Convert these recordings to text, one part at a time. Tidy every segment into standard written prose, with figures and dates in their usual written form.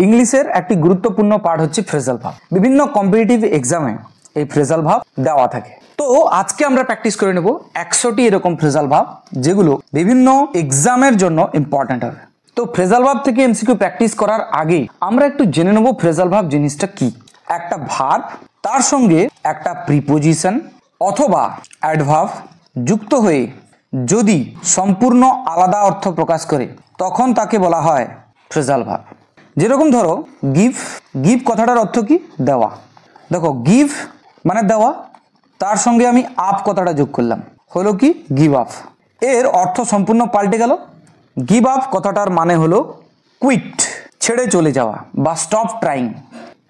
ইংলিশের একটি গুরুত্বপূর্ণ পার্ট হচ্ছে ফ্রেজাল ভার্ব। বিভিন্ন কম্পিটিটিভ এক্সামে এই ফ্রেজাল ভার্ব দেওয়া থাকে। তো আজকে আমরা প্র্যাকটিস করে নেব 100টি এরকম ফ্রেজাল ভার্ব যেগুলো বিভিন্ন এক্সামের জন্য ইম্পর্টেন্ট হবে। তো ফ্রেজাল ভার্ব থেকে এমসিকিউ প্র্যাকটিস করার আগে আমরা একটু জেনে নেব ফ্রেজাল ভার্ব জিনিসটা কি। একটা ভার্ব তার সঙ্গে একটা প্রিপোজিশন অথবা অ্যাডভার্ব যুক্ত হয়ে যদি সম্পূর্ণ আলাদা অর্থ প্রকাশ করে তখন তাকে বলা হয় ফ্রেজাল ভার্ব। যেরকম ধরো গিভ, গিভ কথাটার অর্থ কি? দেওয়া। দেখো গিভ মানে দেওয়া, তার সঙ্গে আমি আপ কথাটা যোগ করলাম, হলো কি? Give up. এর অর্থ সম্পূর্ণ পাল্টে গেল। গিভ আপ কথাটার মানে হলো কুইট, ছেড়ে চলে যাওয়া বা স্টপ ট্রাইং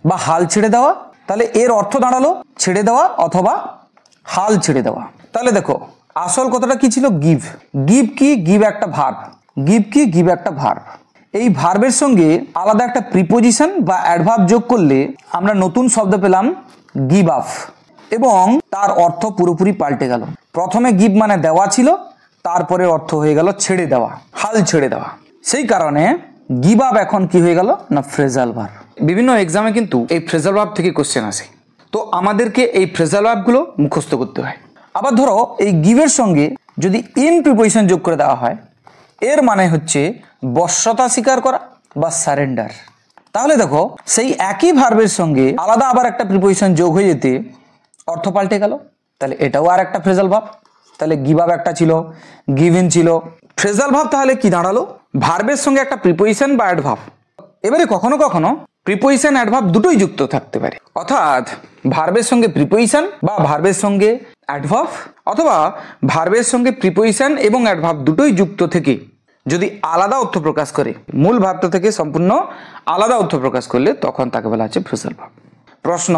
বা হাল ছেড়ে দেওয়া। তাহলে এর অর্থ দাঁড়ালো ছেড়ে দেওয়া অথবা হাল ছেড়ে দেওয়া। তাহলে দেখো আসল কথাটা কি ছিল? গিভ। গিভ কি? গিভ একটা ভার্ব। গিভ কি? গিভ একটা ভার্ব। এই ভার্বের সঙ্গে আলাদা একটা প্রিপোজিশন বা অ্যাডভার্ব যোগ করলে আমরা নতুন শব্দ পেলাম গিভ আপ, এবং তার অর্থ পুরোপুরি পাল্টে গেল। প্রথমে গিভ মানে দেওয়া ছিল, তারপরে অর্থ হয়ে গেল ছেড়ে দেওয়া, হাল ছেড়ে দেওয়া। সেই কারণে গিভ আপ এখন কি হয়ে গেল না ফ্রেজাল ভার্ব। বিভিন্ন এক্সামে কিন্তু এই ফ্রেজাল ভার্ব থেকে কোশ্চেন আসে, তো আমাদেরকে এই ফ্রেজাল ভার্বগুলো মুখস্থ করতে হয়। আবার ধরো এই গিভের সঙ্গে যদি ইন প্রিপোজিশন যোগ করে দেওয়া হয়, এর মানে হচ্ছে বশ্যতা স্বীকার করা বা সারেন্ডার। তাহলে দেখো সেই একই ভার্বের সঙ্গে আলাদা আবার একটা প্রিপোজিশন যোগ হয়ে যেতে অর্থ পাল্টে গেল। তাহলে এটাও আর একটা ফ্রেজাল ভার্ব। তাহলে গিভ আপ একটা ছিল, গিভ ইন ছিল। ফ্রেজাল ভার্ব তাহলে কি দাঁড়ালো? ভার্বের সঙ্গে একটা প্রিপোজিশন বা অ্যাডভার্ব। এবারে কখনো কখনো প্রিপোজিশন অ্যাডভার্ব দুটোই যুক্ত থাকতে পারে, অর্থাৎ ভার্বের সঙ্গে প্রিপোজিশন বা ভার্বের সঙ্গে অ্যাডভার্ব, অথবা ভার্বের সঙ্গে প্রিপোজিশন এবং অ্যাডভার্ব দুটোই যুক্ত থেকে যদি আলাদা অর্থ প্রকাশ করে, মূল ভাবটা থেকে সম্পূর্ণ আলাদা অর্থ প্রকাশ করলে তখন তাকে বলা হচ্ছে ফ্রেজাল ভার্ব। প্রশ্ন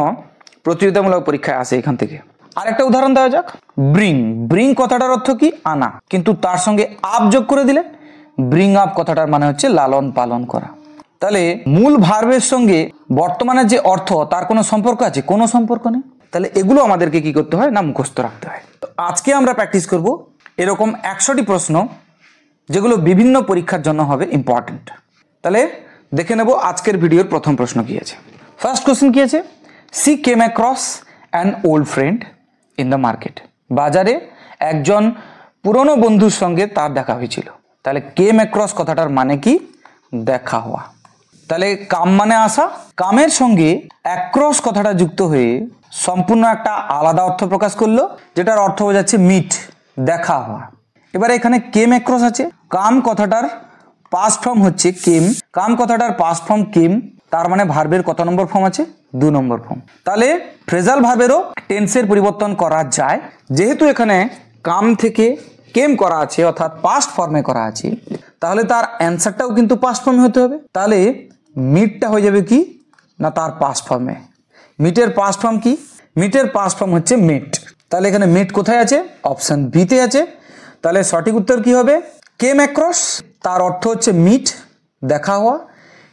প্রতিযোগিতামূলক পরীক্ষায় আসে এখান থেকে। আরেকটা উদাহরণ দেওয়া যাক। ব্রিং। ব্রিং কথাটার অর্থ কি? আনা, কিন্তু তার সঙ্গে আপ যোগ করে দিলে ব্রিং আপ কথাটার মানে হচ্ছে লালন পালন করা। তাহলে মূল ভার্বের সঙ্গে বর্তমানের যে অর্থ তার কোনো সম্পর্ক আছে? কোনো সম্পর্ক নেই। তাহলে এগুলো আমাদেরকে কি করতে হয় না মুখস্থ রাখতে হয়। তো আজকে আমরা প্র্যাকটিস করব এরকম 100টি প্রশ্ন যেগুলো বিভিন্ন পরীক্ষার জন্য হবে ইম্পর্টেন্ট। তাহলে দেখে নেব আজকের ভিডিওর প্রথম প্রশ্ন কি আছে। ফার্স্ট কোশ্চেন কি আছে? She came across an old friend in the market. বাজারে একজন পুরনো বন্ধুর সঙ্গে তার দেখা হয়েছিল। তাহলে কেম অ্যাক্রস কথাটার মানে কি? দেখা হওয়া। তাহলে কাম মানে আসা, কামের সঙ্গে অ্যাক্রস কথাটা যুক্ত হয়ে সম্পূর্ণ একটা আলাদা অর্থ প্রকাশ করলো, যেটার অর্থ হয়ে যাচ্ছে মিট, দেখা হওয়া। এবারে এখানে কেম অ্যাক্রস আছে। কাম কথাটার পাস্ট ফর্ম হচ্ছে কেম। কাম কথাটার পাস্ট ফর্ম কেম, তার মানে ভার্বের কত নম্বর ফর্ম আছে? 2 নম্বর ফর্ম। তাহলে ফ্রেজাল ভার্বেরও টেন্সের পরিবর্তন করা যায়। যেহেতু এখানে কাম থেকে কেম করা আছে অর্থাৎ পাস্ট ফর্মে করা আছে, তাহলে তার অ্যান্সারটাও কিন্তু পাস্ট ফর্মে হতে হবে। তাহলে মিটটা হয়ে যাবে কি না তার পাস্ট ফর্মে। মিটের পাস্ট ফর্ম কি? মিটের পাস্ট ফর্ম হচ্ছে মেট। তাহলে এখানে মেট কোথায় আছে? অপশন বিতে আছে। তাহলে সঠিক উত্তর কি হবে? কেম অ্যাক্রস, তার অর্থ হচ্ছে মিট, দেখা হওয়া।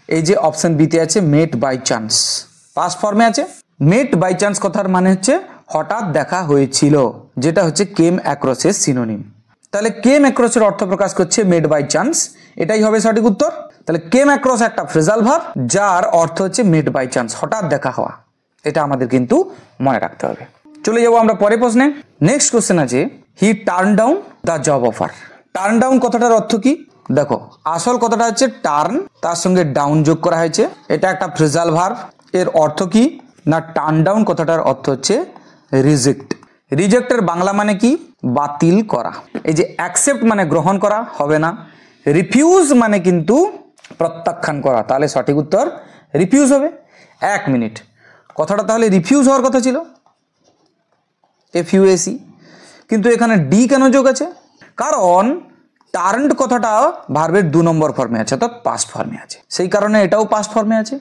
এই যে অপশন বিতে আছে মেট বাই চান্স, পাস্ট ফর্মে আছে। মেট বাই চান্স কথার মানে হচ্ছে হঠাৎ দেখা হয়েছিল, যেটা হচ্ছে কেম অ্যাক্রসের সিনোনিম। তাহলে কেম অ্যাক্রসের অর্থ প্রকাশ করছে মেড বাই চান্স, এটাই হবে সঠিক উত্তর। তাহলে কেম অ্যাক্রস একটা ফ্রেজাল ভার্ব যার অর্থ হচ্ছে মেড বাই চান্স, হঠাৎ দেখা হওয়া। এটা আমাদের কিন্তু মনে রাখতে হবে। চলে যাবো আমরা পরের প্রশ্নে। নেক্সট কোশ্চেন আছে he turn down the job offer. Turn down কথাটার অর্থ কি? দেখো আসল কথাটা হচ্ছে টার্ন, তার সঙ্গে ডাউন যোগ করা হয়েছে, এটা একটা ফ্রেজাল ভার্ব। এর অর্থ কি না টার্ন ডাউন কথাটার অর্থ হচ্ছে রিজেক্ট। রিজেক্টের বাংলা মানে কি? বাতিল করা। এই যে অ্যাকসেপ্ট মানে গ্রহণ করা হবে না, রিফিউজ মানে কিন্তু প্রত্যাখ্যান করা। তাহলে সঠিক উত্তর রিফিউজ হবে। 1 মিনিট, কথাটা তাহলে রিফিউজ হওয়ার কথা ছিল, FUAC, কিন্তু এখানে ডি কেন যোগ আছে? কারণ টার্নড কথাটা ভার্বের 2 নম্বর ফর্মে আছে অর্থাৎ পাস্ট ফর্মে আছে, সেই কারণে এটাও পাস্ট ফর্মে আছে।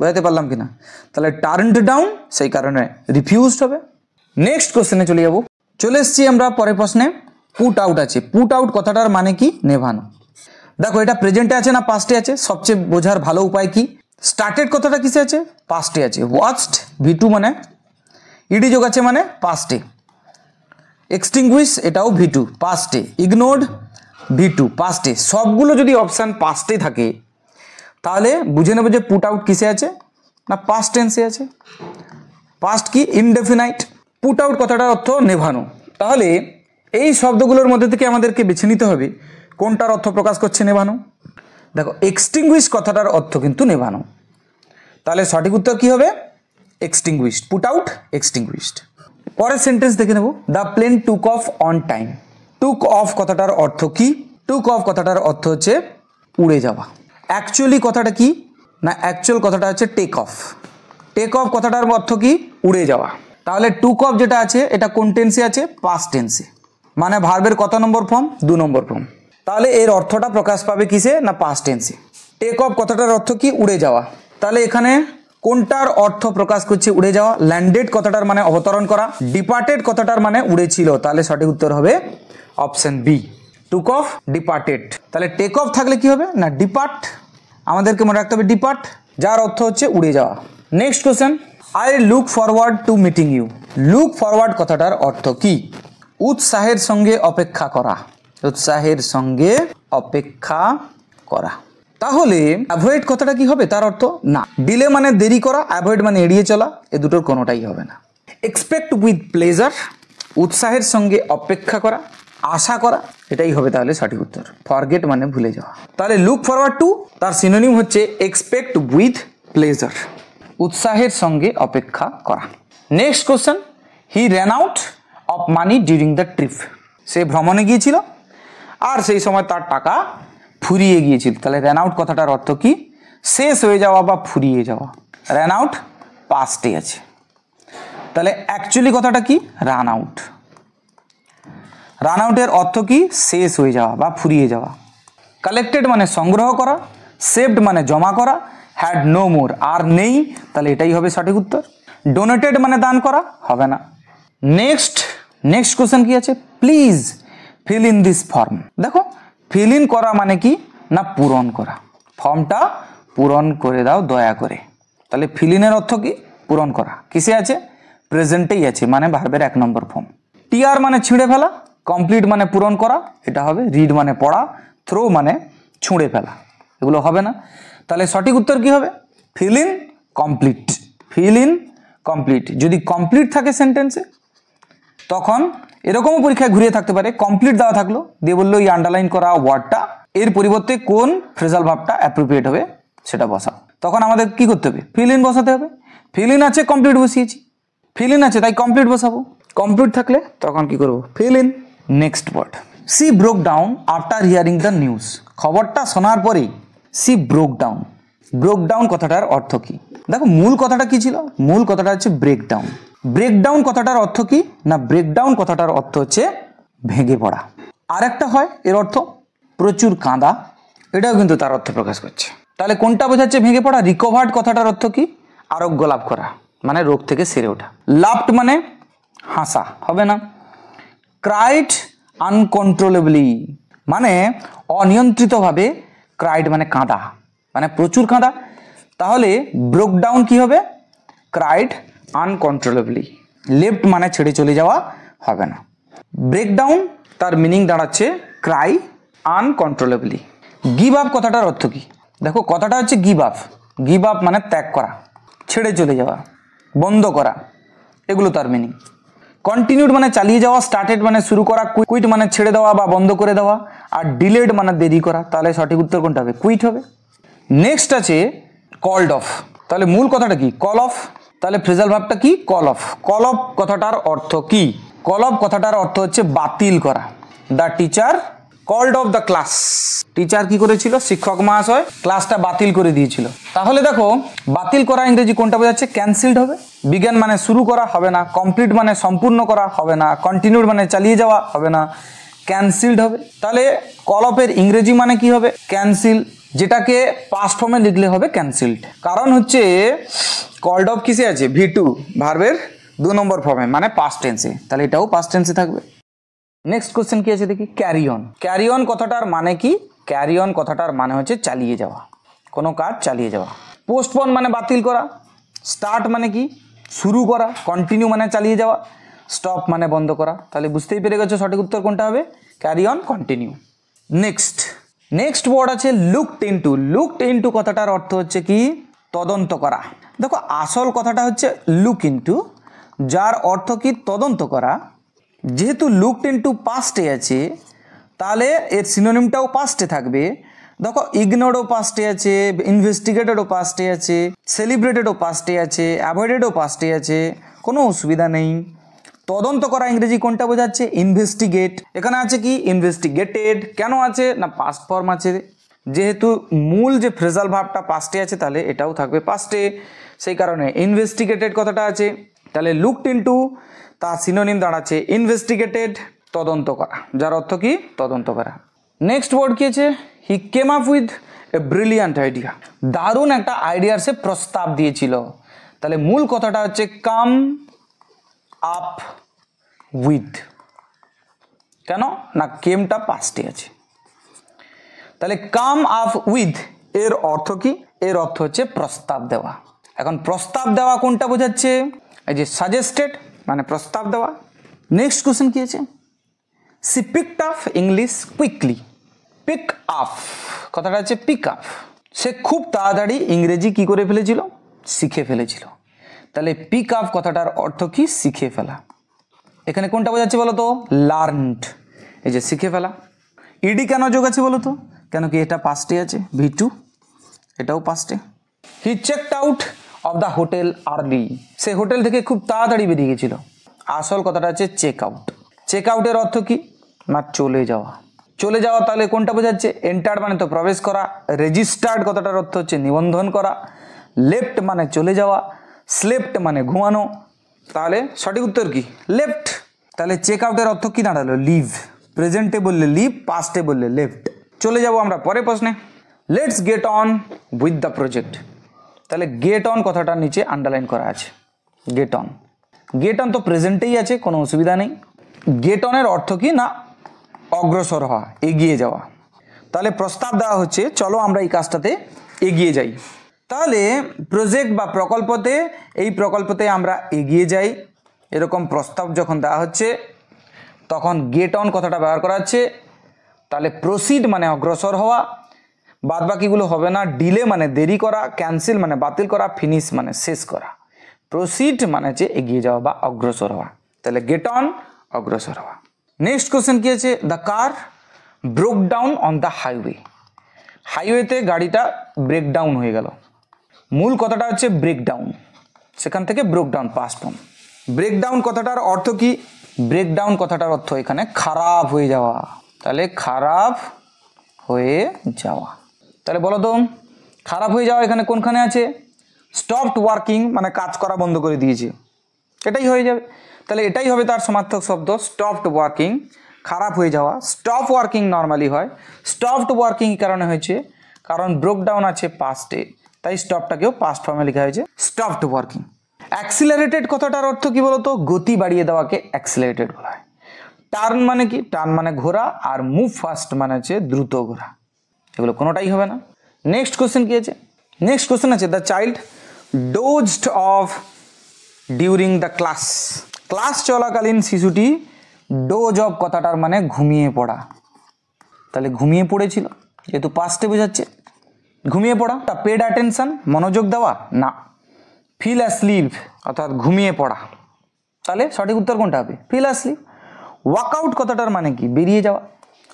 বুঝতে পারলাম কিনা? তাহলে টার্নড ডাউন, সেই কারণে রিফিউজড হবে। নেক্সট কোশ্চেনে চলে যাব। চলে এসেছি আমরা পরের প্রশ্নে। পুট আউট আছে। পুট আউট কথাটার মানে কি? নেভানো। দেখো এটা প্রেজেন্টে আছে না পাস্টে আছে? সবচেয়ে বোঝার ভালো উপায় কি? স্টার্টেড কথাটা কিসে আছে? পাস্টে আছে। ওয়াচড V2 মানে ইডি যোগ আছে মানে পাস্টে। এক্সটিংগুইশ এটাও V2 পাস্টে। Ignored V2 পাস্টে। সবগুলো যদি অপশান পাস্টে থাকে তাহলে বুঝে নেব যে পুট আউট কিসে আছে না পাস্ট টেন্সে আছে। পাস্ট কি ইনডেফিনাইট, পুট আউট কথাটার অর্থ নেভানো। তাহলে এই শব্দগুলোর মধ্যে থেকে আমাদেরকে বেছে নিতে হবে কোনটার অর্থ প্রকাশ করছে নেভানো। দেখো এক্সটিংগুইশ কথাটার অর্থ কিন্তু নেভানো, তাহলে সঠিক উত্তর কি হবে এক্সটিংগুইশড, পুট আউট এক্সটিংগুইশড। পরের সেন্টেন্স দেখে নেব, the plane took off on time. Took off কথাটার অর্থ কি? টুক অফ কথাটার অর্থ হচ্ছে উড়ে যাওয়া। অ্যাকচুয়ালি কথাটা কি না অ্যাকচুয়াল কথাটা হচ্ছে টেক অফ। টেক অফ কথাটার অর্থ কি উড়ে যাওয়া। তাহলে টুক অফ যেটা আছে এটা কোন টেন্সে আছে পাস্ট টেন্সে, মানে ভার্বের কত নম্বর ফর্ম 2 নম্বর ফর্ম। তাহলে এর অর্থটা প্রকাশ পাবে কিসে না পাস্ট টেন্সে। টেক অফ কথাটার অর্থ কি উড়ে যাওয়া, তাহলে এখানে কোনটার অর্থ প্রকাশ করছে উড়ে যাওয়া। ল্যান্ডেড কথাটার মানে অবতরণ করা, ডিপার্টেড কথাটার মানে উড়েছিল, তাহলে সঠিক উত্তর হবে option B took off departed. তাহলে টেক অফ থাকলে কি হবে না ডিপার্ট, আমাদেরকে মনে রাখতে হবে ডিপার্ট, যার অর্থ হচ্ছে উড়ে যাওয়া। Next question, I look forward to meeting you. Look forward কথাটার অর্থ কি? উৎসাহের সঙ্গে অপেক্ষা করা, উৎসাহের সঙ্গে অপেক্ষা করা। তাহলে অ্যাভয়েড কথাটা কি হবে তার অর্থ না, ডিলে মানে দেরি করা, অ্যাভয়েড মানে এড়িয়ে চলা, এ দুটোর কোনোটাই হবে না। এক্সপেক্ট উইথ প্লেজার, উৎসাহের সঙ্গে অপেক্ষা করা, আশা করা, এটাই হবে তাহলে সঠিক উত্তর। ফরগেট মানে ভুলে যাওয়া। তাহলে লুক ফরওয়ার্ড টু তার সিনোনিম হচ্ছে এক্সপেক্ট উইথ প্লেজার, উৎসাহের সঙ্গে অপেক্ষা করা। Next question, he ran out of money during the trip. সে ভ্রমণে গিয়েছিল আর সেই সময় তার টাকা ফুরিয়ে গিয়েছিল। তাহলে র্যান আউট কথাটার অর্থ কি শেষ হয়ে যাওয়া বা ফুরিয়ে যাওয়া। র্যান আউট পাস্টে আছে, তাহলে অ্যাকচুয়ালি কথাটা কি রান আউট। রান আউটের অর্থ কি শেষ হয়ে যাওয়া বা ফুরিয়ে যাওয়া। কালেক্টেড মানে সংগ্রহ করা, সেভড মানে জমা করা, হ্যাড নো মোর আর নেই, তাহলে এটাই হবে সঠিক উত্তর। ডোনেটেড মানে দান করা, হবে না। নেক্সট কোশ্চেন কি আছে, please fill in this form. দেখো ফিল ইন করা মানে কি না পূরণ করা, ফর্মটা পূরণ করে দাও দয়া করে। তাহলে ফিল ইনের অর্থ কি পূরণ করা, কিসে আছে প্রেজেন্টেই আছে, মানে ভার্বের 1 নম্বর ফর্ম। টিআর মানে ছিঁড়ে ফেলা, কমপ্লিট মানে পূরণ করা, এটা হবে। রিড মানে পড়া, থ্রো মানে ছুঁড়ে ফেলা, এগুলো হবে না। তাহলে সঠিক উত্তর কি হবে fill in complete, fill in complete. যদি কমপ্লিট থাকে সেন্টেন্সে তখন এরকমও পরীক্ষায় ঘুরিয়ে থাকতে পারে, কমপ্লিট দেওয়া থাকলো দিয়ে বললো এই আন্ডারলাইন করা ওয়ার্ডটা এর পরিবর্তে কোন ফ্রেজাল ভার্বটা অ্যাপ্রোপ্রিয়েট হবে সেটা বসাও। তখন আমাদের কি করতে হবে ফিল ইন বসাতে হবে। ফিল ইন আছে কমপ্লিট বসিয়েছি, ফিল ইন আছে তাই কমপ্লিট বসাবো। কমপ্লিট থাকলে তখন কি করবো fill in. Next word, she broke down after hearing the news. খবরটা শোনার পরেই she broke down. Broke down কথাটার অর্থ কি? দেখো মূল কথাটা কি ছিল, মূল কথাটা হচ্ছে ব্রেক ডাউন। ব্রেকডাউন কথাটার অর্থ কি না ব্রেকডাউন কথাটার অর্থ হচ্ছে ভেঙে পড়া। আর একটা হয় এর অর্থ প্রচুর কাঁদা, এটাও কিন্তু তার অর্থ প্রকাশ করছে। তাহলে কোনটা বোঝাচ্ছে ভেঙে পড়া? রিকভার্ড কথাটার অর্থ কি আরোগ্য লাভ করা, মানে রোগ থেকে সেরে ওঠা। লাফড মানে হাসা, হবে না। ক্রাইড আনকন্ট্রোলেবলি মানে অনিয়ন্ত্রিতভাবে, ক্রাইড মানে কাঁদা, মানে প্রচুর কাঁদা। তাহলে ব্রোক ডাউন কি হবে ক্রাইড আনকন্ট্রোলেবলি। লেফট মানে ছেড়ে চলে যাওয়া, হবে না। ব্রেকডাউন তার মিনিং দাঁড়াচ্ছে ক্রাই আনকন্ট্রোলেবলি। গিভ আপ কথাটার অর্থ কি? দেখো কথাটা হচ্ছে গিভ আপ। গিভ আপ মানে ত্যাগ করা, ছেড়ে চলে যাওয়া, বন্ধ করা, এগুলো তার মিনিং। কন্টিনিউড মানে চালিয়ে যাওয়া, স্টার্টেড মানে শুরু করা, কুইট মানে ছেড়ে দেওয়া বা বন্ধ করে দেওয়া, আর ডিলেড মানে দেরি করা। তাহলে সঠিক উত্তর কোনটা হবে? কুইট হবে। নেক্সট আছে কল্ড অফ। তাহলে মূল কথাটা কি? Call of. তাহলে ফ্রেজাল ভার্বটা কি? Call of. কল অফ কথাটার অর্থ কি? কল অফ কথাটার অর্থ হচ্ছে বাতিল করা। The teacher called off the class. Teacher কি করেছিল? শিক্ষক মহাশয় ক্লাসটা বাতিল করে দিয়েছিল। তাহলে দেখো বাতিল করা ইংরেজি কোনটা বোঝাচ্ছে? ক্যান্সেলড হবে। বিজ্ঞান মানে শুরু করা, হবে না। কমপ্লিট মানে সম্পূর্ণ করা, হবে না। কন্টিনিউড মানে চালিয়ে যাওয়া, হবে না। ক্যান্সেলড হবে। তাহলে কল অফের ইংরেজি মানে কি হবে? ক্যান্সেল, যেটাকে পাস্ট ফর্মে লিখলে হবে ক্যান্সেলড। কারণ হচ্ছে কল্ড অফ কিসে আছে? V2 ভার্বের 2 নম্বর ফর্মে, মানে পাস্ট টেন্সে। তাহলে এটাও পাস্ট টেন্সে থাকবে। নেক্সট কোশ্চেন কি আছে দেখি, ক্যারি অন। ক্যারি অন কথাটার মানে কি? ক্যারি অন কথাটার মানে হচ্ছে চালিয়ে যাওয়া, কোনো কাজ চালিয়ে যাওয়া। পোস্টপোন মানে বাতিল করা। স্টার্ট মানে কি? শুরু করা। কন্টিনিউ মানে চালিয়ে যাওয়া। স্টপ মানে বন্ধ করা। তাহলে বুঝতেই পেরে গেছো সঠিক উত্তর কোনটা হবে? Carry on, continue. Next next word আছে লুকড ইনটু। লুকড ইনটু কথাটার অর্থ হচ্ছে কি তদন্ত করা। দেখো আসল কথাটা হচ্ছে লুক ইনটু, যার অর্থ কি তদন্ত করা। যেহেতু লুকড ইনটু পাস্টে আছে তাহলে এর সিনোনিমটাও পাস্টে থাকবে। দেখো ইগনোরও পাস্টে আছে, ইনভেস্টিগেটেডও পাস্টে আছে, সেলিব্রেটেডও পাস্টে আছে, অ্যাভয়েডেডও পাস্টে আছে, কোনো অসুবিধা নেই। তদন্ত করা ইংরেজি কোনটা বোঝাচ্ছে? ইনভেস্টিগেট। এখানে আছে কি ইনভেস্টিগেটেড, কেন আছে না পাস্ট ফর্ম আছে। যেহেতু মূল যে ফ্রেজাল ভার্বটা পাস্টে আছে তাহলে এটাও থাকবে পাস্টে, সেই কারণে ইনভেস্টিগেটেড কথাটা আছে। তাহলে লুকড ইনটু তার সিনোনিম দাঁড়াচ্ছে ইনভেস্টিগেটেড, তদন্ত করা, যার অর্থ কি তদন্ত করা। নেক্সট ওয়ার্ড কি আছে? He came up with a brilliant idea. দারুণ একটা আইডিয়ার সে প্রস্তাব দিয়েছিল। তাহলে মূল কথাটা হচ্ছে কাম আপ উইথ। কেন না কেমটা পাস্টে আছে। তাহলে কাম আপ উইথ এর অর্থ কি? এর অর্থ হচ্ছে প্রস্তাব দেওয়া। এখন প্রস্তাব দেওয়া কোনটা বোঝাচ্ছে? এই যে সাজেস্টেড মানে প্রস্তাব দেওয়া। নেক্সট কোশ্চেন কি আছে? She picked up English quickly. Pick up কথাটা হচ্ছে পিক আপ। সে খুব তাড়াতাড়ি ইংরেজি কি করে ফেলেছিল? শিখে ফেলেছিল। তাহলে পিক আপ কথাটার অর্থ কি? শিখে ফেলা। এখানে কোনটা বোঝাচ্ছে বলো তো? লার্নড, এই যে শিখে ফেলা। ইডি কেন যোগ আছে বলো তো? কেন কি এটা পাস্টে আছে, V2, এটাও পাস্টে। He checked out of the hotel early. সে হোটেল থেকে খুব তাড়াতাড়ি বেরিয়ে গেছিল। আসল কথাটা হচ্ছে চেক আউট। চেক আউটের অর্থ কি না চলে যাওয়া। চলে যাওয়া তাহলে কোনটা বোঝাচ্ছে? এন্টার মানে তো প্রবেশ করা, রেজিস্টার্ড কথাটার অর্থ হচ্ছে নিবন্ধন করা, লেফট মানে চলে যাওয়া, স্লেপ্ট মানে ঘুমানো। তাহলে সঠিক উত্তর কি? লেফট। তাহলে চেক আউটের অর্থ কি দাঁড়ালো? লিভ। প্রেজেন্টে বললে লিভ, পাস্টে বললে লেফট। চলে যাব আমরা পরের প্রশ্নে। Let's get on with the project. তাহলে গেট অন কথাটার নিচে আন্ডারলাইন করা আছে। গেট অন, গেট অন তো প্রেজেন্টেই আছে, কোনো অসুবিধা নেই। গেট অনের অর্থ কি না অগ্রসর হওয়া, এগিয়ে যাওয়া। তাহলে প্রস্তাব দেওয়া হচ্ছে চলো আমরা এই কাজটাতে এগিয়ে যাই। তাহলে প্রজেক্ট বা প্রকল্পতে, এই প্রকল্পতে আমরা এগিয়ে যাই, এরকম প্রস্তাব যখন দেওয়া হচ্ছে তখন গেট অন কথাটা ব্যবহার করা হচ্ছে। তাহলে প্রসিড মানে অগ্রসর হওয়া, বাদ বাকিগুলো হবে না। ডিলে মানে দেরি করা, ক্যান্সেল মানে বাতিল করা, ফিনিশ মানে শেষ করা। প্রসিড মানে হচ্ছে এগিয়ে যাওয়া বা অগ্রসর হওয়া। তাহলে গেট অন অগ্রসর হওয়া। নেক্সট কোশ্চেন কি আছে? The car broke down on the highway. হাইওয়েতে গাড়িটা ব্রেকডাউন হয়ে গেল। মূল কথাটা হচ্ছে ব্রেকডাউন, সেখান থেকে broke down past form. Breakdown কথাটার অর্থ কি? ব্রেকডাউন কথাটার অর্থ এখানে খারাপ হয়ে যাওয়া। তাহলে খারাপ হয়ে যাওয়া। তাহলে বলো তো খারাপ হয়ে যাওয়া এখানে কোনখানে আছে? স্টপড ওয়ার্কিং মানে কাজ করা বন্ধ করে দিয়েছে, এটাই হয়ে যাবে। তাহলে এটাই হবে তার সমার্থক শব্দ, স্টপড ওয়ার্কিং, খারাপ হয়ে যাওয়া। স্টপ ওয়ার্কিং নর্মালি হয়, স্টপড ওয়ার্কিং কারণে হয়েছে কারণ ব্রোক ডাউন আছে পাস্টে, তাই স্টপটাকেও পাস্ট ফর্মে লেখা হয়েছে স্টপড ওয়ার্কিং। অ্যাক্সিলারেটেড কথাটার অর্থ কি বলতো? গতি বাড়িয়ে দেওয়াকে অ্যাক্সিলারেটেড বলা হয়। টার্ন মানে কি? টার্ন মানে ঘোরা, আর মুভ ফাস্ট মানে হচ্ছে দ্রুত ঘোরা। এগুলো কোনোটাই হবে না। নেক্সট কোশ্চেন কি আছে? নেক্সট কোশ্চেন আছে the child dozed off during the class. Class চলাকালীন শিশুটি ডোজ অফ কথাটার মানে ঘুমিয়ে পড়া। তাহলে ঘুমিয়ে পড়েছিল, যেহেতু পাস্টে বোঝাচ্ছে ঘুমিয়ে পড়া। তা পেড অ্যাটেনশন মনোযোগ দেওয়া না, ফিল অ্যাসলিপ অর্থাৎ ঘুমিয়ে পড়া। তাহলে সঠিক উত্তর কোনটা হবে? Feel asleep. ওয়াকআউট কথাটার মানে কি? বেরিয়ে যাওয়া।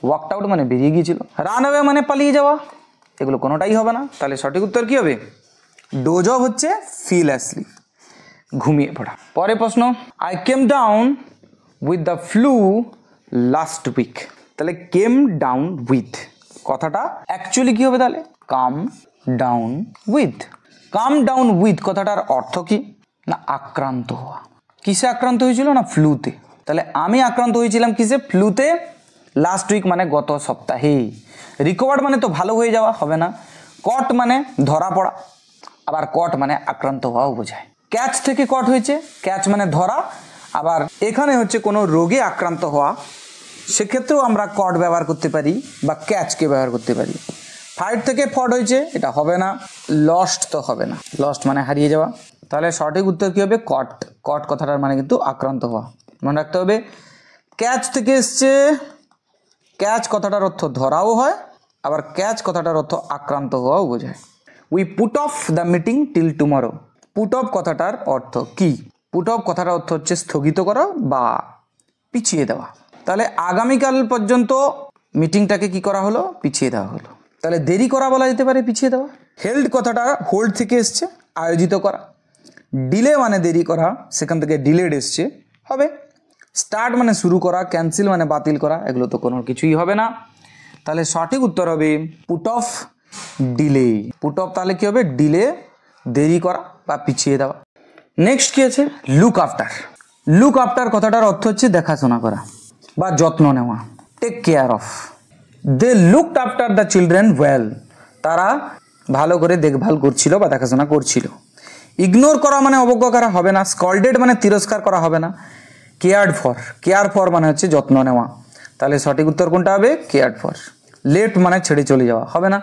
ওয়াকড আউট মানে বেরিয়ে গিয়েছিল। রান অ্যাওয়ে মানে পালিয়ে যাওয়া। এগুলো কোনোটাই হবে না। তাহলে সঠিক উত্তর কি হবে? ডোজ অফ হচ্ছে ফিল অ্যাসলিপ, ঘুমিয়ে পড়া। পরের প্রশ্ন, I came down with the flu last week. তাহলে কেম ডাউন উইথ কথাটা অ্যাকচুয়ালি কি হবে? তাহলে come down with. Come down with কথাটার অর্থ কি না আক্রান্ত হওয়া। কিসে আক্রান্ত হয়েছিল? না ফ্লুতে। তাহলে আমি আক্রান্ত হয়েছিলাম কিসে? ফ্লুতে। লাস্ট উইক মানে গত সপ্তাহে। রিকভার্ড মানে তো ভালো হয়ে যাওয়া, হবে না। কট মানে ধরা পড়া, আবার কট মানে আক্রান্ত হওয়াও বোঝায়। ক্যাচ থেকে কট হয়েছে, ক্যাচ মানে ধরা, আবার এখানে হচ্ছে কোনো রোগে আক্রান্ত হওয়া, সেক্ষেত্রেও আমরা কট ব্যবহার করতে পারি বা ক্যাচকে ব্যবহার করতে পারি। ফাইট থেকে ফট হয়েছে, এটা হবে না। লস্ট তো হবে না, লস্ট মানে হারিয়ে যাওয়া। তাহলে সঠিক উত্তর কী হবে? কট। কট কথাটার মানে কিন্তু আক্রান্ত হওয়া, মনে রাখতে হবে। ক্যাচ থেকে এসছে, ক্যাচ কথাটার অর্থ ধরাও হয় আবার ক্যাচ কথাটার অর্থ আক্রান্ত হওয়াও বোঝায়। We put off the meeting till tomorrow. Put off কথাটার অর্থ কি? পুট অফ কথাটার অর্থ হচ্ছে স্থগিত করা বা পিছিয়ে দেওয়া। তাহলে আগামীকাল পর্যন্ত মিটিংটাকে কি করা হলো? পিছিয়ে দেওয়া হলো। তাহলে দেরি করা বলা যেতে পারে পিছিয়ে দেওয়া। হেল্ড কথাটা হোল্ড থেকে এসছে, আয়োজিত করা। ডিলে মানে দেরি করা, সেখান থেকে ডিলেড এসছে, হবে। স্টার্ট মানে শুরু করা, ক্যান্সেল মানে বাতিল করা, এগুলো তো কোনো কিছুই হবে না। তাহলে সঠিক উত্তর হবে put off delay. Put off তাহলে কি হবে? ডিলে, দেরি করা বা পিছিয়ে দেওয়া। নেক্সট কি আছে? Look after. লুক আফটার কথাটার অর্থ হচ্ছে দেখাশোনা করা বা যত্ন নেওয়া, take care of. They looked after the children well. তারা ভালো করে দেখভাল করছিল বা দেখাশোনা করছিল। ইগনোর করা মানে অবজ্ঞা করা হবে না। স্কল্ডেড মানে তিরস্কার করা হবে না। কেয়ার্ড ফর, কেয়ার ফর মানে হচ্ছে যত্ন নেওয়া। তাহলে সঠিক উত্তর কোনটা হবে? Cared for. লেফট মানে ছেড়ে চলে যাওয়া, হবে না।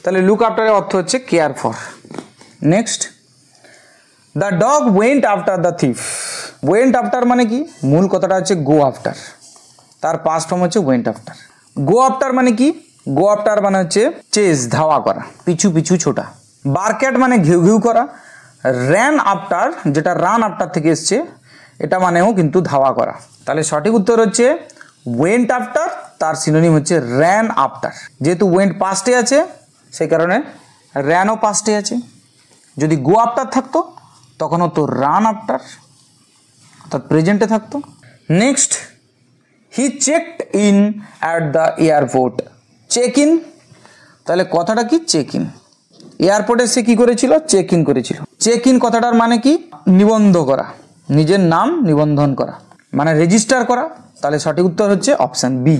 তাহলে লুক আফটারের অর্থ হচ্ছে care for. Next, the dog went after the thief. Went after মানে কি? মূল কথাটা হচ্ছে গো আফটার, তার পাস্ট ফর্ম হচ্ছে ওয়েন্ট আফটার। গো আফটার মানে কি? গো আফটার মানে হচ্ছে চেজ, ধাওয়া করা, পিছু পিছু ছোটা। বারক্যাট মানে ঘেউ ঘেউ করা। র্যান আফটার, যেটা রান আফটার থেকে এসছে, এটা মানেও কিন্তু ধাওয়া করা। তাহলে সঠিক উত্তর হচ্ছে ওয়েন্ট আফটার, তার সিনোনিম হচ্ছে র্যান আফটার। যেহেতু ওয়েন্ট পাস্টে আছে সেই কারণে র্যানও পাস্টে আছে। যদি গো আফটার থাকতো তখন হতো রান আফটার, অর্থাৎ প্রেজেন্টে থাকতো। Next, he checked in at the airport. Check in, তাহলে কথাটা কি? Check in. এয়ারপোর্টে সে কি করেছিল? চেক ইন করেছিল। চেক ইন কথাটার মানে কি? নিবন্ধ করা, নিজের নাম নিবন্ধন করা, মানে রেজিস্টার করা। তাহলে সঠিক উত্তর হচ্ছে option B.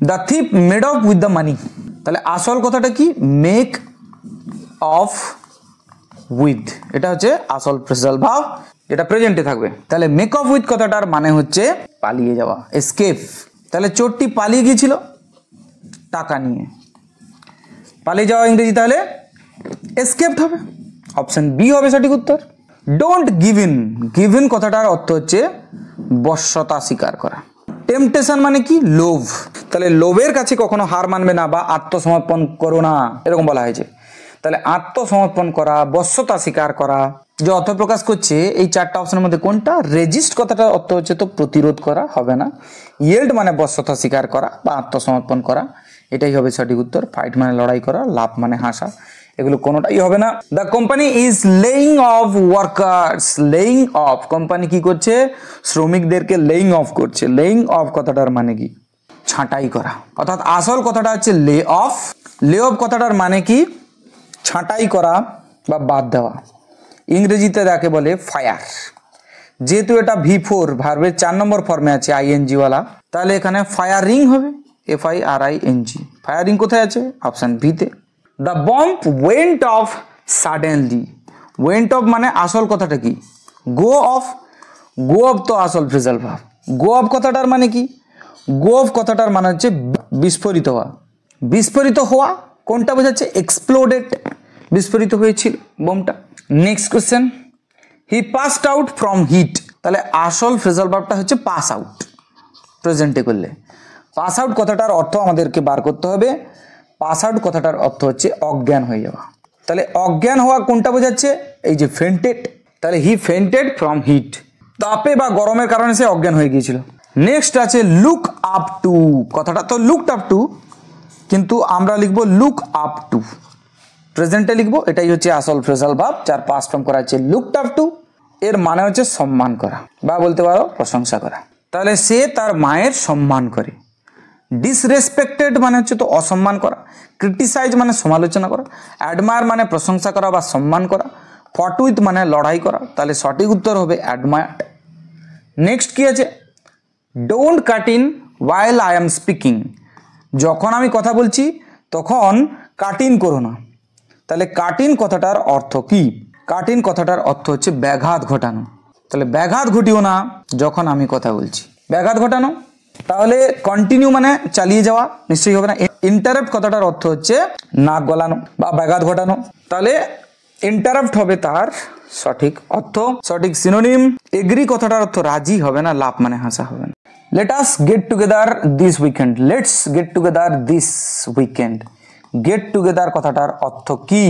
The thief made off with the money. তাহলে আসল কথাটা কি? মেক অফ উইথ, এটা হচ্ছে আসল ফ্রেজাল ভার্ব, এটা প্রেজেন্টে থাকবে। তাহলে মেক অফ উইথ কথাটার মানে হচ্ছে পালিয়ে যাওয়া, এসকেপ। তাহলে চোরটি পালিয়ে গিয়েছিল টাকা নিয়ে। পালিয়ে যাওয়া ইংরেজি তাহলে এসকেপড হবে, অপশন বি হবে সঠিক উত্তর। Don't give in. Give in কথাটার অর্থ হচ্ছে বশ্যতা স্বীকার করা। টেম্পটেশন মানে কি? লোভ। তাহলে লোভের কাছে কখনো হার মানবে না বা আত্মসমর্পণ করো না, এরকম বলা হয়েছে। তাহলে আত্মসমর্পণ করা, বশ্যতা স্বীকার করা, যে অর্থ প্রকাশ করছে এই চারটা অপশনের মধ্যে কোনটা? রেজিস্ট কথাটার অর্থ হচ্ছে তো প্রতিরোধ করা, হবে না। ইয়েল্ড মানে বশ্যতা স্বীকার করা বা আত্মসমর্পণ করা, এটাই হবে সঠিক উত্তর। ফাইট মানে লড়াই করা, লাভ মানে হাসা, এগুলো কোনোটাই হবে না। The company is laying of workers. Laying of, company কি করছে? শ্রমিকদেরকে লেইং অফ করছে। লেইং অফ কথাটার মানে কি? ছাঁটাই করা, অর্থাৎ আসল কথাটা হচ্ছে লে অফ। লে অফ কথাটার মানে কি? ছাঁটাই করা বা বাদ দেওয়া। ইংরেজিতে যাকে বলে ফায়ার। যেহেতু এটা V4 ভার্বের 4 নম্বর ফর্মে আছে আইএনজি ওয়ালা, তাহলে এখানে ফায়ারিং হবে, FIRING। ফায়ারিং কোথায় আছে? অপশন বিতে। The bomb went of suddenly. Went of মানে আসল কথাটা কি? গো অফ। গো অফ তো আসল ফ্রেজাল ভার্ব। গো অফ কথাটার মানে কি? গো অফ কথাটার মানে হচ্ছে বিস্ফোরিত হওয়া। বিস্ফোরিত হওয়া কোনটা বোঝাচ্ছে? এক্সপ্লোডেড, বিস্ফোরিত হয়েছিল বোমটা। Next question, he passed out from heat. তাহলে আসল ফ্রেজাল ভার্বটা হচ্ছে পাস আউট, প্রেজেন্টে করলে। পাস আউট কথাটার অর্থ আমাদেরকে বার করতে হবে। পাস আউট কথাটার অর্থ হচ্ছে অজ্ঞান হয়ে যাওয়া। তাহলে অজ্ঞান হওয়া কোনটা বোঝাচ্ছে? এই যে ফেন্টেড। তাহলে হি ফেন্টেড ফ্রম হিট, তাপে বা গরমের কারণে সে অজ্ঞান হয়ে গিয়েছিল। নেক্সট আছে লুক আপ টু। কথাটা তো লুকড আপ টু, কিন্তু আমরা লিখবো লুক আপ টু, প্রেজেন্টে লিখবো। এটাই হচ্ছে আসল ফ্রেজাল ভার্ব, যার পাস্ট ফর্ম করা হচ্ছে লুকড আপ টু। এর মানে হচ্ছে সম্মান করা বা বলতে পারো প্রশংসা করা। তাহলে সে তার মায়ের সম্মান করে। ডিসরেসপেক্টেড মানে হচ্ছে তো অসম্মান করা। ক্রিটিসাইজ মানে সমালোচনা করা। অ্যাডমায়ার মানে প্রশংসা করা বা সম্মান করা। ফট উইথ মানে লড়াই করা। তাহলে সঠিক উত্তর হবে অ্যাডমায়ার্ড। নেক্সট কি আছে? Don't cut in while I am speaking. যখন আমি কথা বলছি তখন কাট ইন করো না। তাহলে কাট ইন কথাটার অর্থ কি? কাট ইন কথাটার অর্থ হচ্ছে ব্যাঘাত ঘটানো। তাহলে ব্যাঘাত ঘটিও না যখন আমি কথা বলছি, ব্যাঘাত ঘটানো। তাহলে কন্টিনিউ মানে চালিয়ে যাওয়া, নিশ্চয়ই হবে না। ইন্টারাপ্ট কথাটার অর্থ হচ্ছে নাক গলানো বা ব্যাঘাত ঘটানো। তাহলে ইন্টারাপ্ট হবে তার সঠিক অর্থ, সঠিক সিনোনিম। এগ্রি কথাটার অর্থ রাজি হবে না, লাভ মানে হাসা হবে না। Let us get together this weekend. Let's get together this weekend. Get together কথাটার অর্থ কি?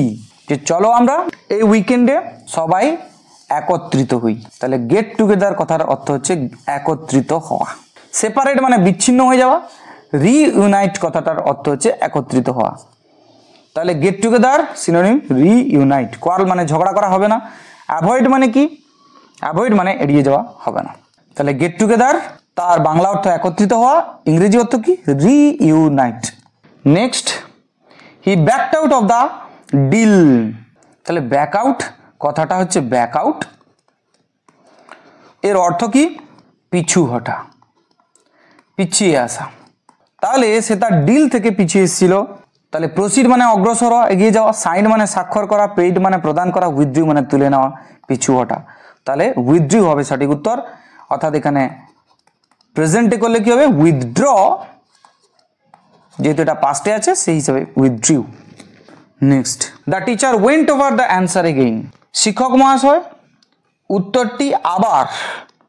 যে চলো আমরা এই উইকেন্ডে সবাই একত্রিত হই। তাহলে গেট টুগেদার কথার অর্থ হচ্ছে একত্রিত হওয়া। সেপারেট মানে বিচ্ছিন্ন হয়ে যাওয়া, রিইউনাইট কথাটার অর্থ হচ্ছে একত্রিত হওয়া। তাহলে গেট টুগেদার সিনোনিম রিইউনাইট। কোয়ার্ল মানে ঝগড়া করা হবে না। অ্যাভয়েড মানে কি? অ্যাভয়েড মানে এড়িয়ে যাওয়া হবে না। তাহলে গেট টুগেদার তার বাংলা অর্থ একত্রিত হওয়া, ইংরেজি অর্থ কি? Reunite. Next, he backed out of the deal. তাহলে ব্যাক আউট কথাটা হচ্ছে ব্যাক আউট, এর অর্থ কি? পিছু হটা, পিছিয়ে আসা। তাহলে সে তার ডিল থেকে পিছিয়ে এসেছিল। তাহলে প্রসিড মানে অগ্রসর হওয়া, এগিয়ে যাওয়া, সাইন মানে স্বাক্ষর করা, পেইড মানে প্রদান করা, উইথড্রু মানে তুলে নেওয়া, পিছু হটা। তাহলে উইথড্রু হবে সঠিক উত্তর। অর্থাৎ এখানে প্রেজেন্টে করলে কি হবে? উইথড্র, যেহেতু এটা পাস্টে আছে সেই হিসাবে withdraw. Next, the teacher went over the answer again. শিক্ষক মহাশয় উত্তরটি আবার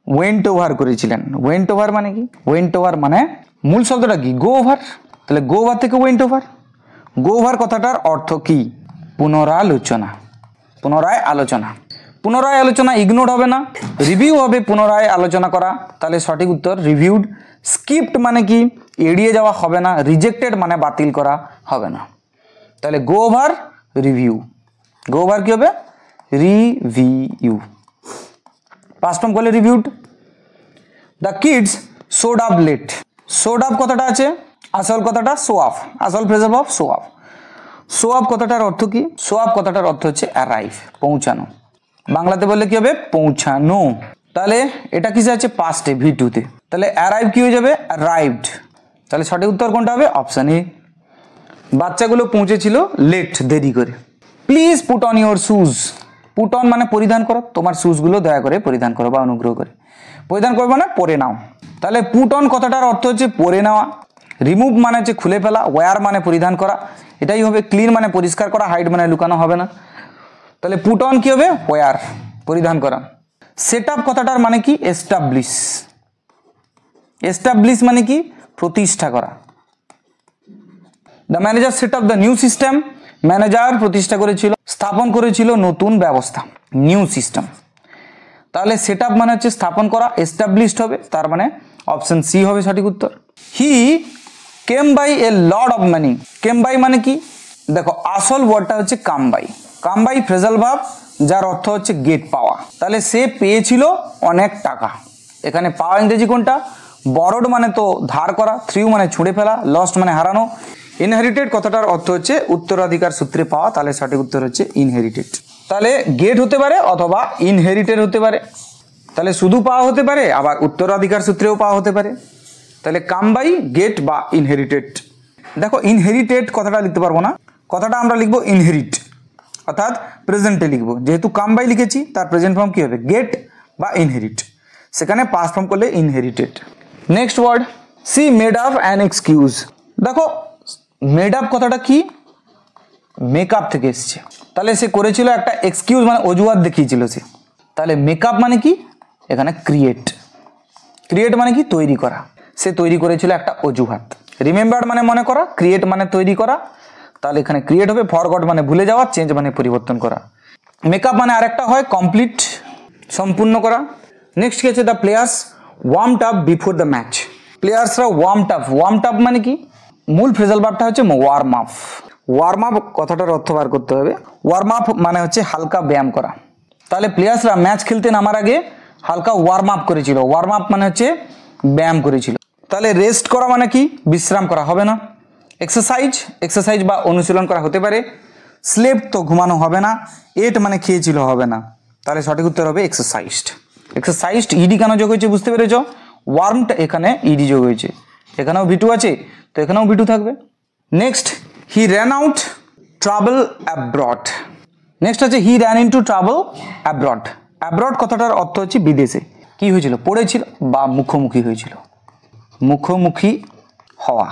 ওয়েন্ট ওভার করেছিলেন। ওয়েন্ট ওভার মানে কি? ওয়েন্ট ওভার মানে মূল শব্দটা কি? গো ওভার। তাহলে গো ওভার থেকে ওয়েন্ট ওভার। গো ওভার কথাটার অর্থ কি? পুনরালোচনা, পুনরায় আলোচনা। পুনরায় আলোচনা ইগনোর হবে না, রিভিউ হবে পুনরায় আলোচনা করা। তাহলে সঠিক উত্তর রিভিউড। স্কিপড মানে কি? এড়িয়ে যাওয়া হবে না। রিজেক্টেড মানে বাতিল করা হবে না। তাহলে go over review. Go over কি হবে? রিভিউ। পাস্ট ফর্ম করলে reviewed. The kids showed up late. Showed up কথাটা আছে, আসল কথাটা শো অফ, আসল phrasal verb show off. Show off কথাটার অর্থ কি? শো অফ কথাটার অর্থ হচ্ছে অ্যারাইভ, পৌঁছানো। বাংলাতে বললে কি হবে? পৌঁছানো। তাহলে এটা কিসে আছে? পাস্টে, ভি2 তে। তাহলে অ্যারাইভ কি হয়ে যাবে? অ্যারাইভড। তাহলে সঠিক উত্তর কোনটা হবে? Option A. বাচ্চাগুলো পৌঁছেছিল লেট, দেরি করে। Please put on your shoes. Put on মানে পরিধান করো, তোমার শুজগুলো দয়া করে পরিধান করো বা অনুগ্রহ করে। পরিধান করবে মানে পরে নাও। তাহলে পুট অন কথাটার অর্থ হচ্ছে পরে নেওয়া। রিমুভ মানে হচ্ছে খুলে ফেলা। ওয়্যার মানে পরিধান করা, এটাই হবে। ক্লিন মানে পরিষ্কার করা, হাইড মানে লুকানো হবে না। তাহলে পুট অন কি হবে? ওয়্যার, পরিধান করা। সেট আপ কথাটার মানে কি? এস্টাবলিশ। এস্টাবলিশ মানে কি? প্রতিষ্ঠা করা। The manager set up the new system. Manager প্রতিষ্ঠা করেছিল, স্থাপন করেছিল নতুন ব্যবস্থা, নিউ সিস্টেম। তাহলে সেট আপ মানে হচ্ছে স্থাপন করা, এস্টাবলিশড হবে, তার মানে অপশন সি হবে সঠিক উত্তর। He came by a lot of money. Came by মানে কি? দেখো আসল ওয়ার্ডটা হচ্ছে come by. Come by phrasal verb, যার অর্থ হচ্ছে গেট, পাওয়া। তাহলে সে পেয়েছিল অনেক টাকা। এখানে পাওয়া ইংরেজি কোনটা? বরোড মানে তো ধার করা, থ্রিউ মানে ছুঁড়ে ফেলা, লস্ট মানে হারানো। ইনহেরিটেড কথাটার অর্থ হচ্ছে উত্তরাধিকার সূত্রে পাওয়া। তাহলে সঠিক উত্তর হচ্ছে ইনহেরিটেড। তাহলে গেট হতে পারে অথবা ইনহেরিটেড হতে পারে। তাহলে শুধু পাওয়া হতে পারে, আবার উত্তরাধিকার সূত্রেও পাওয়া হতে পারে। তাহলে কাম বাই, গেট বা ইনহেরিটেড। দেখো ইনহেরিটেড কথাটা লিখতে পারবো না, কথাটা আমরা লিখবো ইনহেরিট, অর্থাৎ প্রেজেন্টে লিখবো। যেহেতু কাম বাই লিখেছি, তার প্রেজেন্ট ফর্ম কি হবে? গেট বা ইনহেরিট। সেখানে পাস্ট ফর্ম করলে inherited. Next word, she made up an excuse. দেখো মেড আপ কথাটা কি? মেকআপ থেকে এসছে। তাহলে সে করেছিল একটা এক্সকিউজ মানে অজুহাত দেখিয়েছিল সে। তাহলে মেকআপ মানে কি? এখানে ক্রিয়েট। ক্রিয়েট মানে কি? তৈরি করা। সে তৈরি করেছিল একটা অজুহাত। রিমেম্বার মানে মনে করা, ক্রিয়েট মানে তৈরি করা। তাহলে এখানে ক্রিয়েট হবে। ফরগট মানে ভুলে যাওয়া, চেঞ্জ মানে পরিবর্তন করা। মেকআপ মানে আরেকটা হয় কমপ্লিট, সম্পূর্ণ করা। নেক্সট কি আছে? The players warmed up before the match. প্লেয়ার্সরা ওয়ার্মড আপ। ওয়ার্মড আপ মানে কি? মূল ফ্রেজাল ভার্বটা হচ্ছে ওয়ার্ম আপ। ওয়ার্ম আপ কথাটার অর্থ বার করতে হবে। ওয়ার্ম আপ মানে হচ্ছে হালকা ব্যায়াম করা। তাহলে প্লেয়ার্সরা ম্যাচ খেলতে নামার আগে হালকা ওয়ার্ম আপ করেছিল। ওয়ার্ম আপ মানে হচ্ছে ব্যায়াম করেছিল। তাহলে রেস্ট করা মানে কি? বিশ্রাম করা হবে না। এক্সারসাইজ, এক্সারসাইজ বা অনুশীলন করা হতে পারে। স্লেপ তো ঘুমানো হবে না। এট মানে খেয়েছিল হবে না। তাহলে সঠিক উত্তর হবে এক্সারসাইজড। এক্সারসাইজড ইডি কেন যোগ হয়েছে বুঝতে পেরেছ? ওয়ার্মড এখানে ইডি যোগ হয়েছে। এখানেও ভি2 আছে, তো এখানেও ভি2 থাকবে। Next, he ran out travel abroad. Next আছে he ran into travel abroad. Abroad কথাটার অর্থ হচ্ছে বিদেশে। কি হয়েছিল? পড়েছিল বা মুখোমুখি হয়েছিল। মুখোমুখি হওয়া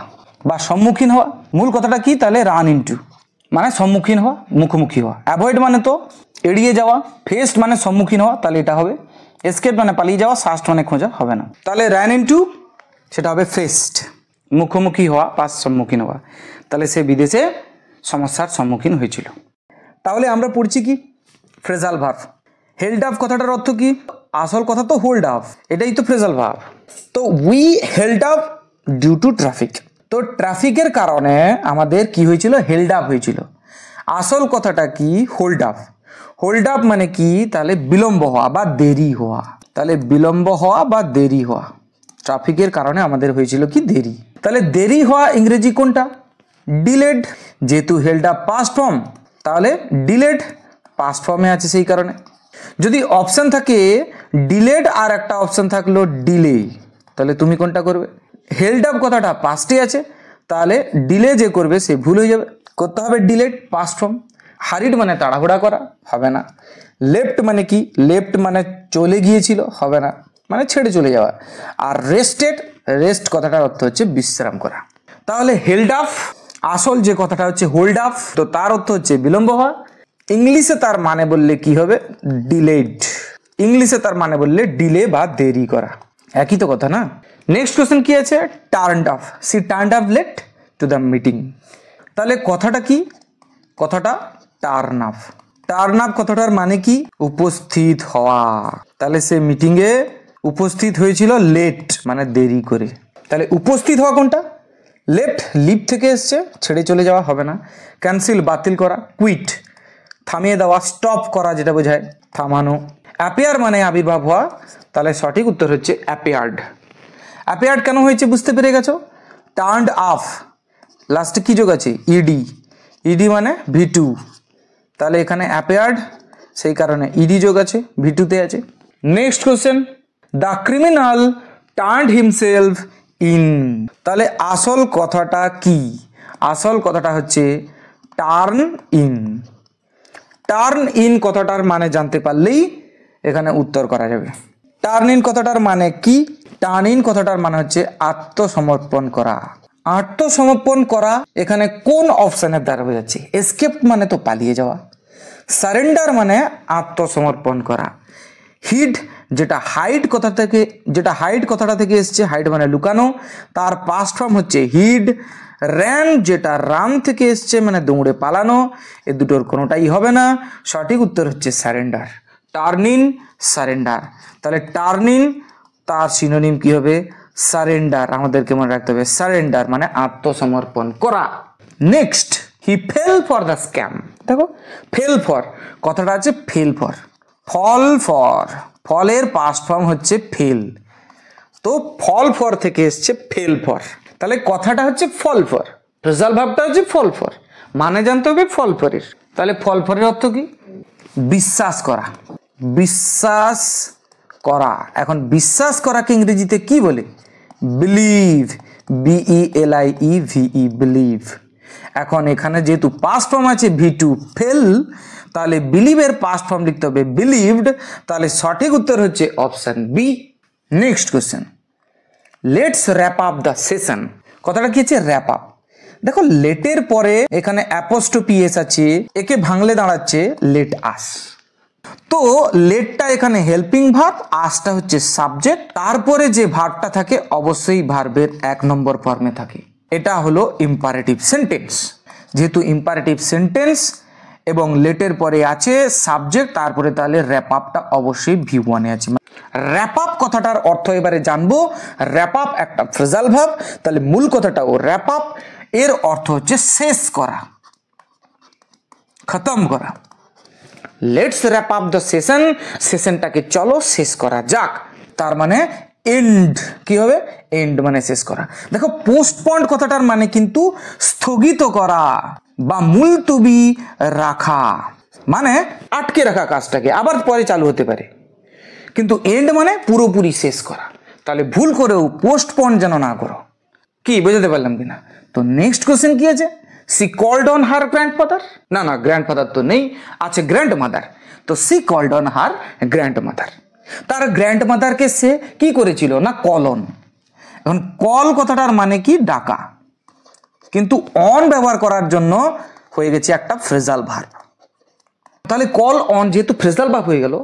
বা সম্মুখীন হওয়া। মূল কথাটা কি? তাহলে রান ইনটু মানে সম্মুখীন হওয়া, মুখোমুখি হওয়া। অ্যাভয়েড মানে তো এড়িয়ে যাওয়া। ফেস্ট মানে সম্মুখীন হওয়া, তাহলে এটা হবে। এসকেপ মানে পালিয়ে যাওয়া। সাস্ট মানে খোঁজা, হবে না। তাহলে র্যান ইনটু সেটা হবে ফেস্ট, মুখোমুখি হওয়া বা সম্মুখীন হওয়া। তাহলে সে বিদেশে সমস্যার সম্মুখীন হয়েছিল। তাহলে আমরা পড়ছি কি ফ্রেজাল ভার্ব। হেল্ড আপ কথাটার অর্থ কি? আসল কথা তো হোল্ড আপ, এটাই তো ফ্রেজাল ভার্ব। তো we held up due to traffic, তো ট্রাফিকের কারণে আমাদের কি হয়েছিল? হেল্ড আপ হয়েছিল। আসল কথাটা কি? Hold up. হোল্ড আপ মানে কি? তাহলে বিলম্ব হওয়া বা দেরি হওয়া। তাহলে বিলম্ব হওয়া বা দেরি হওয়া, ট্রাফিকের কারণে আমাদের হয়েছিল কি? দেরি। তাহলে দেরি হওয়া ইংরেজি কোনটা? ডিলেড। যেহেতু হেল্ড আপ পাস্ট ফর্ম, তাহলে ডিলেড পাস্ট ফর্মে আছে, সেই কারণে। যদি অপশন থাকে ডিলেড আর একটা অপশন থাকলো ডিলে, তাহলে তুমি কোনটা করবে? হেল্ড আপ কথাটা পাস্টে আছে, তাহলে ডিলে যে করবে সে ভুল হয়ে যাবে, করতে হবে ডিলেড পাস্ট ফর্ম। হারিড মানে তাড়াহুড়া করা, হবে না। লেফট মানে কি? লেফট মানে চলে গিয়েছিল, হবে না, মানে ছেড়ে চলে যাওয়া। আর রেস্টেড, রেস্ট কথাটার অর্থ হচ্ছে বিশ্রাম করা। তাহলে হেল্ড আপ, আসল যে কথাটা হচ্ছে হোল্ড আপ, তো তার অর্থ হচ্ছে বিলম্ব হওয়া। ইংলিশে তার মানে বললে কি হবে? ডিলেড। ইংলিশে তার মানে বললে ডিলে বা দেরি করা, একই তো কথা না। নেক্সট কোশ্চেন কি আছে? Turned up, she turned up late to the meeting. তাহলে কথাটা কি? কথাটা টার্ন আপ। টার্ন আপ কথাটার মানে কি? উপস্থিত হওয়া। তাহলে সে মিটিংয়ে উপস্থিত হয়েছিল লেট, মানে দেরি করে। তাহলে উপস্থিত হওয়া কোনটা? লেফট, লিভ থেকে এসছে, ছেড়ে চলে যাওয়া, হবে না। ক্যান্সেল বাতিল করা। কুইট থামিয়ে দেওয়া, স্টপ করা যেটা বোঝায় থামানো। অ্যাপিয়ার মানে আবির্ভাব হওয়া, তাহলে সঠিক উত্তর হচ্ছে অ্যাপিয়ার্ড। অ্যাপিয়ার্ড কেন হয়েছে বুঝতে পেরে গেছো? টার্নড আপ লাস্টে কি যোগ আছে? ইডি। ইডি মানে ভি2, তাহলে এখানে অ্যাপিয়ার্ড, সেই কারণে ইডি যোগ আছে, ভি2তে আছে। Next question, the criminal turned himself in. তাহলে আসল কথাটা কি? আসল কথাটা হচ্ছে টার্ন ইন। টার্ন ইন কথাটার মানে জানতে পারলেই এখানে উত্তর করা যাবে। টার্ন ইন কথাটার মানে কি? টার্ন ইন কথাটার মানে হচ্ছে আত্মসমর্পণ করা। আত্মসমর্পণ করা এখানে কোন অপশনের দ্বারা বোঝাচ্ছে? এসকেপ মানে তো পালিয়ে যাওয়া, সারেন্ডার মানে আত্মসমর্পণ করা। হিড যেটা হাইড কথা থেকে, যেটা হাইড কথাটা থেকে এসছে, হাইড মানে লুকানো, তার পাস্ট ফর্ম হচ্ছে হিড। র্যান যেটা রান থেকে এসছে, মানে দৌড়ে পালানো, এ দুটোর কোনোটাই হবে না, সঠিক উত্তর হচ্ছে সারেন্ডার। Turn in, surrender. তাহলে টার্ন ইন তার সিনোনিম কি হবে? সারেন্ডার। আমাদেরকে মনে রাখতে হবে সারেন্ডার মানে আত্মসমর্পণ করা। Next, he fail for the scam. দেখো ফেল ফর কথাটা আছে ফেল ফর, ফল ফর, ফলের পাস্ট ফর্ম হচ্ছে ফেল, তো ফল ফর থেকে এসছে ফেল ফর, তাহলে কথাটা হচ্ছে ফল ফর, রেজাল্ট ভাবটা হচ্ছে ফল ফর, মানে জানতে হবে ফল ফরের। তাহলে ফল ফরের অর্থ কি? বিশ্বাস করা। বিশ্বাস করা। এখন বিশ্বাস করাকে ইংরেজিতে কি বলে? Believe, BELIEVE, believe. এখন এখানে যেহেতু পাস্ট ফর্ম আছে ভি2 ফেল, তাহলে বিলিভের পাস্ট ফর্ম লিখতে হবে বিলিভড, তাহলে সঠিক উত্তর হচ্ছে option B. Next question, let's wrap up the session. কথাটা কি হচ্ছে? Wrap up. দেখো লেটের পরে এখানে অ্যাপোস্ট্রফি এস আছে, একে ভাঙলে দাঁড়াচ্ছে লেট আস। তো লেটটা এখানে হেল্পিং ভার্ব, আসটা হচ্ছে সাবজেক্ট, তারপরে যে ভার্বটা থাকে অবশ্যই ভার্বের 1 নম্বর ফর্মে থাকে। এটা হলো ইম্পারেটিভ সেন্টেন্স। যেহেতু ইম্পারেটিভ সেন্টেন্স এবং লেটের পরে আছে সাবজেক্ট, তারপরে তাহলে র্যাপ আপটা অবশ্যই V1 এ আছে। র্যাপ আপ কথাটার অর্থ এবারে জানবো। র্যাপ আপ একটা ফ্রেজাল ভার্ব, তাহলে মূল কথাটাও র্যাপ আপ, এর অর্থ হচ্ছে শেষ করা, খতম করা। Let's wrap up the session, সেশনটাকে চলো শেষ করা যাক, তার মানে এন্ড। কি হবে? এন্ড মানে শেষ করা। দেখো পোস্টপন্ড কথাটার মানে কিন্তু স্থগিত করা বা মুলতুবি রাখা, মানে আটকে রাখা কাজটাকে, আবার পরে চালু হতে পারে। কিন্তু এন্ড মানে পুরোপুরি শেষ করা, তাহলে ভুল করেও পোস্টপন্ড যেন না করো। কি বুঝতে পারলাম কিনা? তো নেক্সট কোশ্চেন কি আছে? She called on her grandfather. না না, গ্র্যান্ডফাদার তো নেই, আছে গ্র্যান্ডমাদার। তো she called on her grandmother, তার গ্র্যান্ডমাদারকে সে কি করেছিল? না কল অন। এখন কল কথাটার মানে কি? ডাকা, কিন্তু অন ব্যবহার করার জন্য হয়ে গেছে একটা ফ্রেজাল ভার্ব। তাহলে কল অন যেহেতু ফ্রেজাল ভার্ব হয়ে গেল,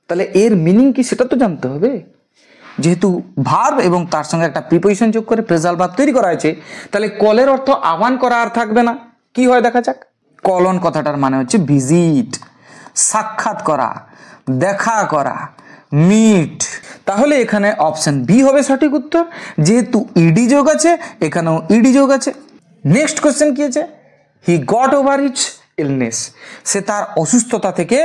তাহলে এর মিনিং কি সেটা তো জানতে হবে। যেহেতু ভার্ব এবং তার সঙ্গে একটা প্রিপোজিশন যোগ করে ফ্রেজাল ভার্ব তৈরি করা হয়েছে, তাহলে কলের অর্থ আহ্বান করা আর থাকবে না, কি হয় দেখা যাক। কলন কথাটার মানে হচ্ছে ভিজিট, সাক্ষাৎ করা, দেখা করা, মিট। তাহলে এখানে অপশন বি হবে সঠিক উত্তর, যেহেতু ইডি যোগ আছে এখানেও ইডি যোগ আছে। নেক্সট কোশ্চেন কি আছে, he got over his illness, সে তার অসুস্থতা থেকে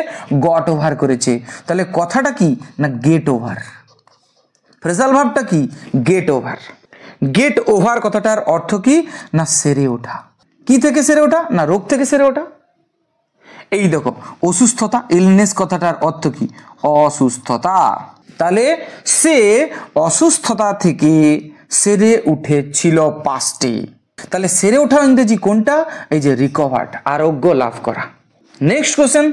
গট ওভার করেছে। তাহলে কথাটা কি না গেট ওভার, ফ্রেজাল ভাবটা কি গেট ওভার। গেট ওভার কথাটার অর্থ কি না সেরে ওঠা। কি থেকে সেরে ওঠা না রোগ থেকে সেরে ওঠা। এই দেখো অসুস্থতা, ইলনেস কথাটার অর্থ কি অসুস্থতা। তাহলে সে অসুস্থতা থেকে সেরে উঠেছিল পাস্টে। তাহলে সেরে ওঠা ইংরেজি কোনটা, এই যে রিকভার্ড, আরোগ্য লাভ করা। Next question,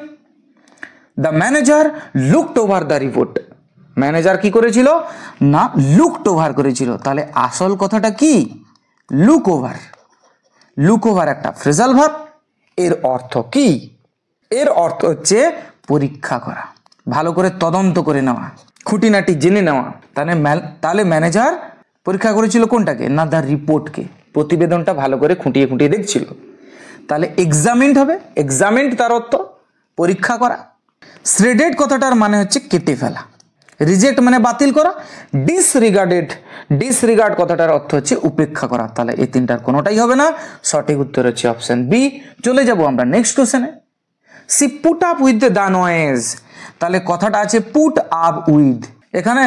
the manager looked over the report, manager কি করেছিল না লুকড ওভার করেছিল। তাহলে আসল কথাটা কি লুক ওভার। লুক ওভার একটা ফ্রেজাল ভার্ব, এর অর্থ কি, এর অর্থ হচ্ছে পরীক্ষা করা, ভালো করে তদন্ত করে নেওয়া, খুঁটিনাটি জেনে নেওয়া। তাহলে ম্যানেজার পরীক্ষা করেছিল কোনটাকে না দ্য রিপোর্টকে, প্রতিবেদনটা ভালো করে খুঁটিয়ে খুঁটিয়ে দেখছিল। তাহলে এক্সামিন্ড হবে, এক্সামিন্ড তার অর্থ পরীক্ষা করা। শ্রেডেড কথাটার মানে হচ্ছে কেটে ফেলা, রিজেক্ট মানে বাতিল করা, ডিসরিগার্ডেড, ডিসরিগার্ড কথাটার অর্থ হচ্ছে উপেক্ষা করা। তাহলে এই তিনটার কোনোটাই হবে না, সঠিক উত্তর হচ্ছে অপশন বি। চলে যাব আমরা নেক্সট কোশ্চেনে, she put up with the noise, তাহলে কথাটা আছে পুট আপ উইথ, এখানে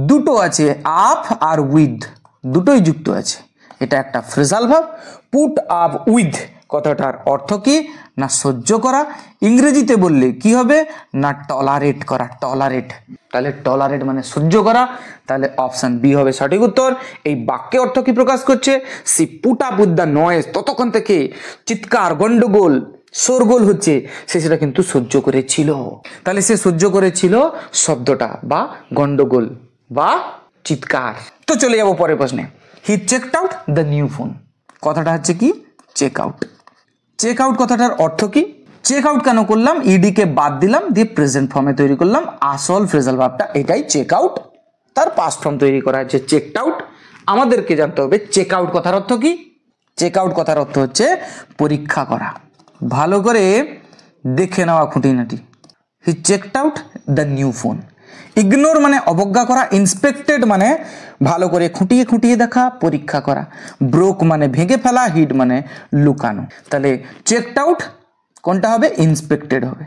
দুটো আছে আপ আর উইথ, দুটোই যুক্ত আছে, এটা একটা phrasal verb. Put up with কথাটার অর্থ কি না সহ্য করা, ইংরেজিতে বললে কি হবে না টলারেট করা, টলারেট। তাহলে টলারেট মানে সহ্য করা, তাহলে অপশন বি হবে সঠিক উত্তর। এই বাক্যে অর্থ কি প্রকাশ করছে, she put up with the noise, ততক্ষণ থেকে চিৎকার গন্ডগোল শোরগোল হচ্ছে সে সেটা কিন্তু সহ্য করেছিল। তাহলে সে সহ্য করেছিল শব্দটা বা গন্ডগোল বা চিৎকার। তো চলে যাব পরের প্রশ্নে, he checked out the new phone, কথাটা হচ্ছে কি চেক আউট। চেক আউট কথাটার অর্থ কি, চেক আউট কেন করলাম, ইডি কে বাদ দিলাম দিয়ে প্রেজেন্ট ফর্মে তৈরি করলাম, আসল ফ্রেজাল ভার্বটা এটাই চেক আউট, তার পাস্ট ফর্ম তৈরি করা হচ্ছে চেকড আউট। আমাদেরকে জানতে হবে চেক আউট কথার অর্থ কি। চেক আউট কথার অর্থ হচ্ছে পরীক্ষা করা, ভালো করে দেখে নেওয়া খুঁটিনাটি। He checked out the new phone. Ignore মানে অবজ্ঞা করা, ইন্সপেক্টেড মানে ভালো করে খুঁটিয়ে খুঁটিয়ে দেখা, পরীক্ষা করা, ব্রোক মানে ভেঙে ফেলা, হিড মানে লুকানো। তাহলে চেকড আউট কোনটা হবে, ইন্সপেক্টেড হবে।